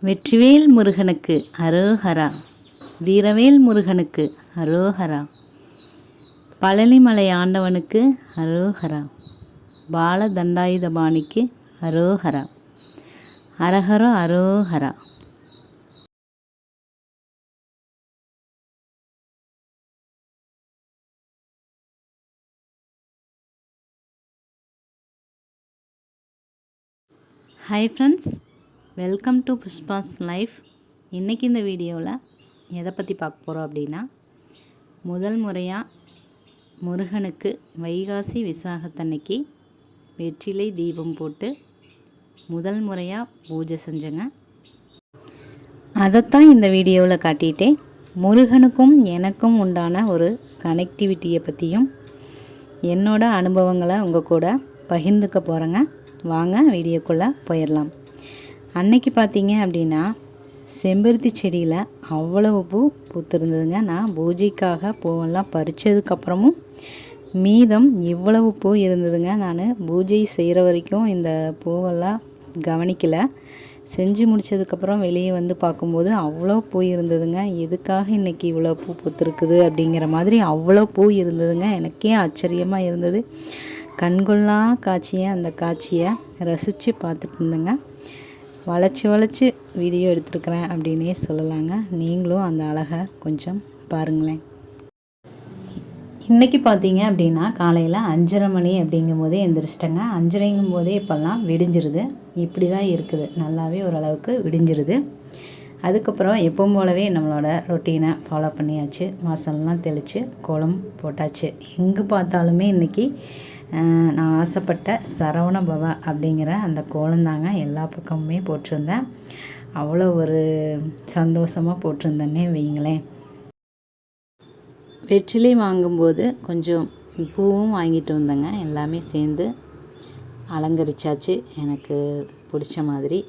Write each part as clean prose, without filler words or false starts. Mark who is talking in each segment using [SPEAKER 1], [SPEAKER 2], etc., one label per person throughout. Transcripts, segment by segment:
[SPEAKER 1] வெற்றிவேல் முருகனுக்கு அரோஹரா, வீரவேல் முருகனுக்கு அரோஹரா, பழனிமலை ஆண்டவனுக்கு அரோஹரா, பால தண்டாயுதபாணிக்கு அரோஹரா, அரஹரோ அரோஹரா. Hi friends, welcome to Pushpa's life. இன்றைக்கி இந்த வீடியோவில் எதை பற்றி பார்க்க போகிறோம் அப்படின்னா, முதல் முறையாக முருகனுக்கு வைகாசி விசாகத்தன்னைக்கு வெற்றிலை தீபம் போட்டு முதல் முறையாக பூஜை செஞ்சேங்க. அதைத்தான் இந்த வீடியோவில் காட்டிட்டேன். முருகனுக்கும் எனக்கும் உண்டான ஒரு கனெக்டிவிட்டியை பற்றியும் என்னோட அனுபவங்களை உங்கள் கூட பகிர்ந்துக்க போகிறேங்க. வாங்க வீடியோக்குள்ளே போயிடலாம். அன்னைக்கு பார்த்தீங்க அப்படின்னா செம்பருத்தி செடியில் அவ்வளவு பூ பூத்திருந்ததுங்க. நான் பூஜைக்காக பூவெல்லாம் பறித்ததுக்கப்புறமும் மீதம் இவ்வளவு பூ இருந்ததுங்க. நான் பூஜை செய்கிற வரைக்கும் இந்த பூவெல்லாம் கவனிக்கலை. செஞ்சு முடித்ததுக்கப்புறம் வெளியே வந்து பார்க்கும்போது அவ்வளோ பூ இருந்ததுங்க. எதுக்காக இன்றைக்கி இவ்வளோ பூ பூத்துருக்குது அப்படிங்கிற மாதிரி அவ்வளோ பூ இருந்ததுங்க. எனக்கே ஆச்சரியமாக இருந்தது. கண்கொள்ளா அந்த காட்சியை ரசித்து பார்த்துட்டு இருந்தேங்க. வளைச்சி வீடியோ எடுத்துருக்கிறேன் அப்படின்னே சொல்லலாங்க. நீங்களும் அந்த அழகை கொஞ்சம் பாருங்களேன். இன்றைக்கி பார்த்தீங்க அப்படின்னா காலையில் 5:30 மணி அப்படிங்கும் போதே எந்திரிச்சிட்டேங்க. 5:30 போதே இப்போல்லாம் விடிஞ்சிருது. இப்படி தான் இருக்குது, நல்லாவே ஓரளவுக்கு விடிஞ்சிருது. அதுக்கப்புறம் எப்பவும் போலவே நம்மளோட ரொட்டீனை ஃபாலோ பண்ணியாச்சு. வாசல்லாம் தெளித்து கோலம் போட்டாச்சு. எங்கே பார்த்தாலுமே இன்றைக்கி நான் ஆசைப்பட்ட சரவண பவா அப்படிங்கிற அந்த கோலந்தாங்க எல்லா பக்கமுமே போட்டிருந்தேன். அவ்வளோ ஒரு சந்தோஷமாக போட்டிருந்தேன்னே வைங்களேன். வெற்றிலை வாங்கும்போது கொஞ்சம் பூவும் வாங்கிட்டு வந்தேங்க. எல்லாமே சேர்ந்து அலங்கரிச்சாச்சு எனக்கு பிடிச்ச மாதிரி.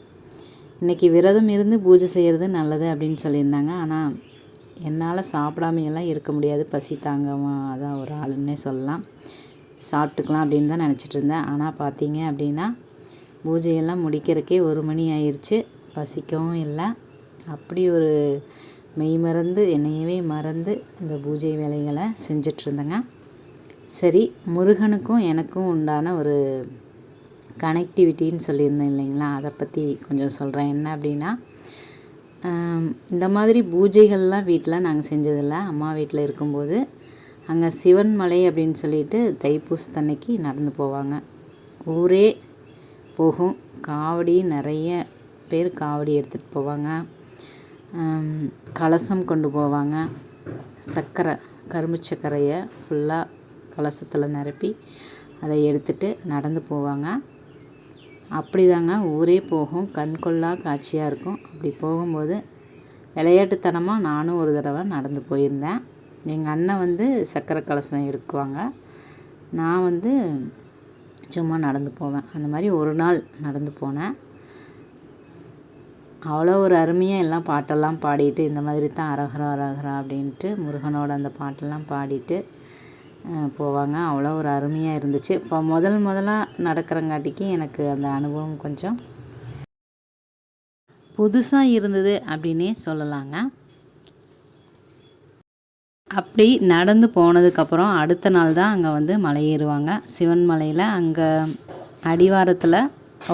[SPEAKER 1] இன்றைக்கி விரதம் இருந்து பூஜை செய்கிறது நல்லது அப்படின்னு சொல்லியிருந்தாங்க. ஆனால் என்னால் சாப்பிடாமையெல்லாம் இருக்க முடியாது, பசி தாங்காமல் அதான் ஒரு ஆளுன்னே சொல்லலாம். சாப்பிட்டுக்கலாம் அப்படின்னு தான் நினச்சிட்டு இருந்தேன். ஆனால் பார்த்தீங்க அப்படின்னா பூஜையெல்லாம் முடிக்கிறதுக்கே 1 மணி ஆயிடுச்சு. பசிக்கவும் இல்லை. அப்படி ஒரு மெய் மறந்து என்னையவே மறந்து இந்த பூஜை வேலைகளை செஞ்சிட்ருந்தேங்க. சரி, முருகனுக்கும் எனக்கும் உண்டான ஒரு கனெக்டிவிட்டின்னு சொல்லியிருந்தேன் இல்லைங்களா, அதை பற்றி கொஞ்சம் சொல்கிறேன். என்ன அப்படின்னா, இந்த மாதிரி பூஜைகள்லாம் வீட்டில் நாங்கள் செஞ்சதில்லை. அம்மா வீட்டில் இருக்கும்போது அங்கே சிவன் மலை அப்படின்னு சொல்லிட்டு தைப்பூசத்தன்னைக்கு நடந்து போவாங்க. ஊரே போகும். காவடி நிறைய பேர் காவடி எடுத்துகிட்டு போவாங்க. கலசம் கொண்டு போவாங்க. சர்க்கரை, கரும்பு சர்க்கரையை ஃபுல்லாக கலசத்தில் நிரப்பி அதை எடுத்துகிட்டு நடந்து போவாங்க. அப்படி தாங்க ஊரே போகும். கண்கொள்ளா காட்சியாக இருக்கும். அப்படி போகும்போது விளையாட்டுத்தனமாக நானும் ஒரு தடவை நடந்து போயிருந்தேன். எங்கள் அண்ணன் வந்து சர்க்கரை கலசம் எடுக்குவாங்க, நான் வந்து சும்மா நடந்து போவேன். அந்த மாதிரி ஒரு நாள் நடந்து போனேன். அவ்வளோ ஒரு அருமையாக எல்லாம் பாட்டெல்லாம் பாடிட்டு, இந்த மாதிரி தான் அரஹரா அரஹரா அப்படின்ட்டு முருகனோட அந்த பாட்டெல்லாம் பாடிட்டு போவாங்க. அவ்வளோ ஒரு அருமையாக இருந்துச்சு. இப்போ முதலாக நடக்கிறங்காட்டிக்கு எனக்கு அந்த அனுபவம் கொஞ்சம் புதுசாக இருந்தது அப்படின்னே சொல்லலாங்க. அப்படி நடந்து போனதுக்கப்புறம் அடுத்த நாள் தான் அங்கே வந்து மலை ஏறுவாங்க. சிவன் மலையில் அங்கே அடிவாரத்தில்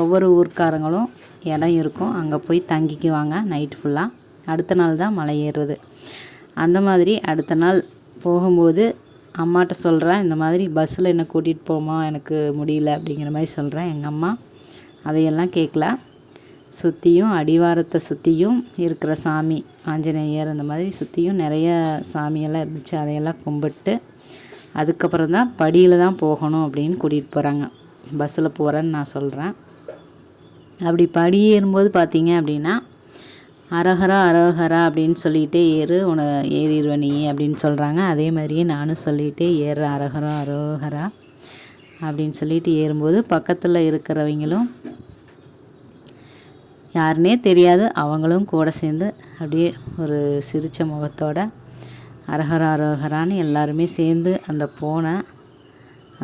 [SPEAKER 1] ஒவ்வொரு ஊர்க்காரங்களும் இடம் இருக்கும். அங்கே போய் தங்கிக்குவாங்க நைட்டு ஃபுல்லாக. அடுத்த நாள் தான் மலை ஏறுறது. அந்த மாதிரி அடுத்த நாள் போகும்போது அம்மாட்ட சொல்கிறேன், இந்த மாதிரி பஸ்ஸில் என்னை கூட்டிகிட்டு போமா, எனக்கு முடியல அப்படிங்கிற மாதிரி சொல்கிறேன். எங்கள் அம்மா அதையெல்லாம் கேட்கல. சுற்றியும் அடிவாரத்தை சுற்றியும் இருக்கிற சாமி, ஆஞ்சநேயர், அந்த மாதிரி சுற்றியும் நிறைய சாமியெல்லாம் இருந்துச்சு. அதையெல்லாம் கும்பிட்டு அதுக்கப்புறம் தான் படியில் தான் போகணும் அப்படின்னு கூட்டிகிட்டு போகிறாங்க. பஸ்ஸில் போகிறேன்னு நான் சொல்கிறேன். அப்படி படி ஏறும்போது பார்த்தீங்க அப்படின்னா அரஹரா அரோஹரா அப்படின்னு சொல்லிகிட்டே ஏறு, ஏறிடுவ நீ அப்படின்னு சொல்கிறாங்க. அதே மாதிரியே நானும் சொல்லிகிட்டே ஏறுறேன், அரஹரா அரோஹரா அப்படின்னு சொல்லிட்டு ஏறும்போது பக்கத்தில் இருக்கிறவங்களும் யாருன்னே தெரியாது, அவங்களும் கூட சேர்ந்து அப்படியே ஒரு சிரித்த முகத்தோட அரஹரா அரோஹரான்னு எல்லாருமே சேர்ந்து அந்த போன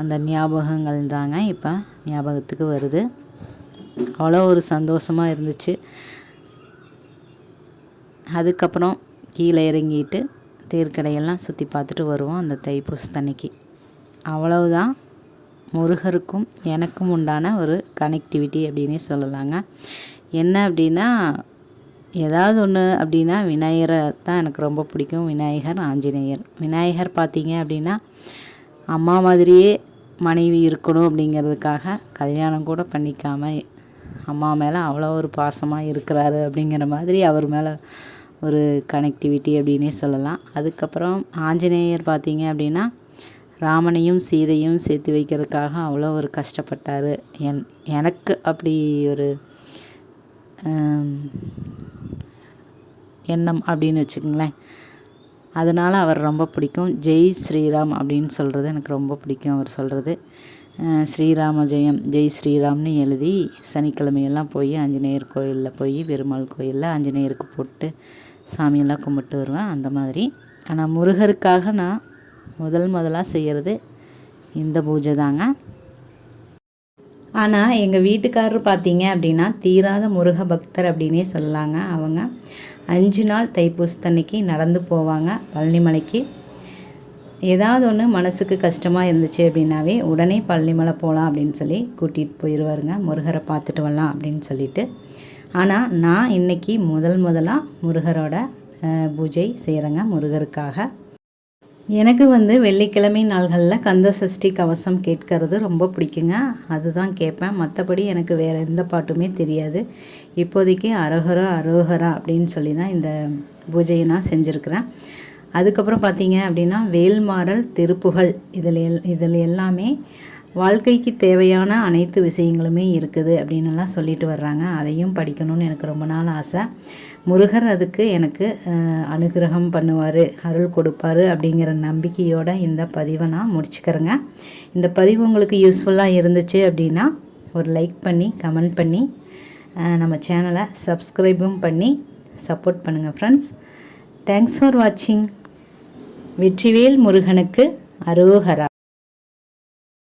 [SPEAKER 1] அந்த ஞாபகங்கள் தாங்க இப்போ ஞாபகத்துக்கு வருது. அவ்வளோ ஒரு சந்தோஷமாக இருந்துச்சு. அதுக்கப்புறம் கீழே இறங்கிட்டு தேர்க்கடையெல்லாம் சுற்றி பார்த்துட்டு வருவோம் அந்த தைப்பூசத்தன்னைக்கு. அவ்வளவுதான் முருகருக்கும் எனக்கும் உண்டான ஒரு கனெக்டிவிட்டி அப்படின்னே சொல்லலாங்க. என்ன அப்படின்னா, ஏதாவது ஒன்று அப்படின்னா விநாயகரை தான் எனக்கு ரொம்ப பிடிக்கும். விநாயகர், ஆஞ்சநேயர். விநாயகர் பார்த்தீங்க அப்படின்னா அம்மா மாதிரியே மனைவி இருக்கணும் அப்படிங்கிறதுக்காக கல்யாணம் கூட பண்ணிக்காமல் அம்மா மேலே அவ்வளோ ஒரு பாசமாக இருக்கிறாரு அப்படிங்கிற மாதிரி அவர் மேலே ஒரு கனெக்டிவிட்டி அப்படின்னே சொல்லலாம். அதுக்கப்புறம் ஆஞ்சநேயர் பார்த்தீங்க அப்படின்னா ராமனையும் சீதையும் சேர்த்து வைக்கிறதுக்காக அவ்வளோ ஒரு கஷ்டப்பட்டார். எனக்கு அப்படி ஒரு எண்ணம் அப்படின்னு வச்சுக்கோங்களேன். அதனால் அவர் ரொம்ப பிடிக்கும். ஜெய் ஸ்ரீராம் அப்படின்னு சொல்கிறது எனக்கு ரொம்ப பிடிக்கும். அவர் சொல்கிறது ஸ்ரீராம ஜெயம், ஜெய் ஸ்ரீராம்னு எழுதி சனிக்கிழமையெல்லாம் போய் ஆஞ்சநேயர் கோயிலில் போய் பெருமாள் கோயிலில் ஆஞ்சநேயருக்கு போட்டு சாமியெல்லாம் கும்பிட்டு வருவேன் அந்த மாதிரி. ஆனால் முருகருக்காக நான் முதலாக செய்கிறது இந்த பூஜை தாங்க. ஆனால் எங்கள் வீட்டுக்காரர் பார்த்தீங்க அப்படின்னா தீராத முருக பக்தர் அப்படின்னே சொல்லலாங்க. அவங்க 5 நாள் தைப்பூசத்தன்னைக்கு நடந்து போவாங்க பழனிமலைக்கு. ஏதாவது ஒன்று மனசுக்கு கஷ்டமாக இருந்துச்சு அப்படின்னாவே உடனே பழனிமலை போகலாம் அப்படின்னு சொல்லி கூட்டிகிட்டு போயிடுவாருங்க. முருகரை பார்த்துட்டு வரலாம் அப்படின்னு சொல்லிட்டு. ஆனால் நான் இன்றைக்கி முதலாக முருகரோட பூஜை செய்கிறேங்க முருகருக்காக. எனக்கு வெள்ளிக்கிழமை நாள்களில் கந்த சஷ்டி கவசம் கேட்கறது ரொம்ப பிடிக்குங்க. அதுதான் கேட்பேன். மற்றபடி எனக்கு வேறு எந்த பாட்டுமே தெரியாது. இப்போதைக்கு அரோகரா அரோகரா அப்படின்னு சொல்லி தான் இந்த பூஜையை நான் செஞ்சுருக்கிறேன். அதுக்கப்புறம் பார்த்தீங்க அப்படின்னா வேல்மாறல் திருப்புகழ் இதில் எல்லாமே வாழ்க்கைக்கு தேவையான அனைத்து விஷயங்களுமே இருக்குது அப்படின்னுலாம் சொல்லிட்டு வர்றாங்க. அதையும் படிக்கணும்னு எனக்கு ரொம்ப நாள் ஆசை. முருகர் அதுக்கு எனக்கு அனுகிரகம் பண்ணுவார், அருள் கொடுப்பார் அப்படிங்கிற நம்பிக்கையோடு இந்த பதிவை நான் முடிச்சுக்கிறேங்க. இந்த பதிவு உங்களுக்கு யூஸ்ஃபுல்லாக இருந்துச்சு அப்படின்னா ஒரு லைக் பண்ணி கமெண்ட் பண்ணி நம்ம சேனலை சப்ஸ்கிரைபும் பண்ணி சப்போர்ட் பண்ணுங்கள் ஃப்ரெண்ட்ஸ். தேங்க்ஸ் ஃபார் வாட்சிங். வெற்றிவேல் முருகனுக்கு அரோகரா.